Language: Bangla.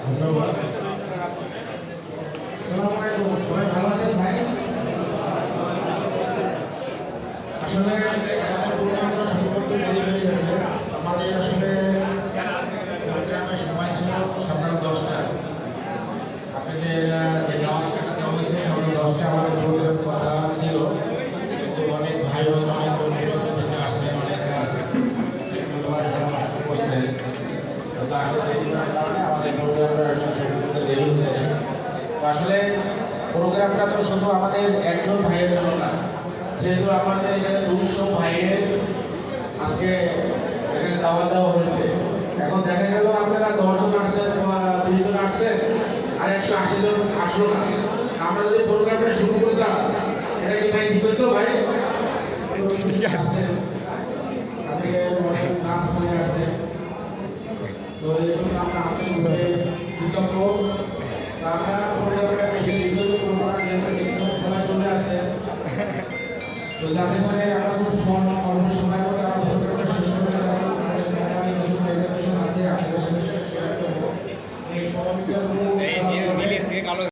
ধন্যবাদ। আসসালামু আলাইকুম, সবাই ভালো আছেন ভাই? আসলে আমাদের প্রোগ্রামটা শুরু করতে দেরি হয়ে গেছে। আমাদের আসলে প্রোগ্রামের সময় ছিল সকাল 10টায়। আপনাদের যে দাওয়াতটা দেওয়া হয়েছে সকাল 10টায় আমাদের প্রোগ্রাম কথা ছিল, কিন্তু অনেক ভাই হয়তো অনেক দূরান্ত থেকে আসছে, অনেক কাজ নষ্ট করছে। কিন্তু আসলে এই কারণে আমাদের প্রোগ্রামটা শুরু করতে দেরি হচ্ছে। তো আসলে প্রোগ্রামটা তো শুধু আমাদের একজন ভাইয়ের জন্য না, যেহেতু আমাদের এখানে 200 ভাইয়ের আজকে এখানে দাওয়া দেওয়া হয়েছে। এখন দেখা গেল আপনারা 10 জন আসছেন, 2 জন আসছেন, আর 180 জন আসলো না। আমরা যদি প্রোগ্রামটা শুরু করতাম, এটা কি ভাই ঠিক হইতো ভাই? আপনি অনেক কাজ করে আসছেন, তো এই জন্য আমরা আপনাদের কৃতজ্ঞ। আমরা প্রোগ্রামটা বেশি দীর্ঘ করবো না, যেহেতু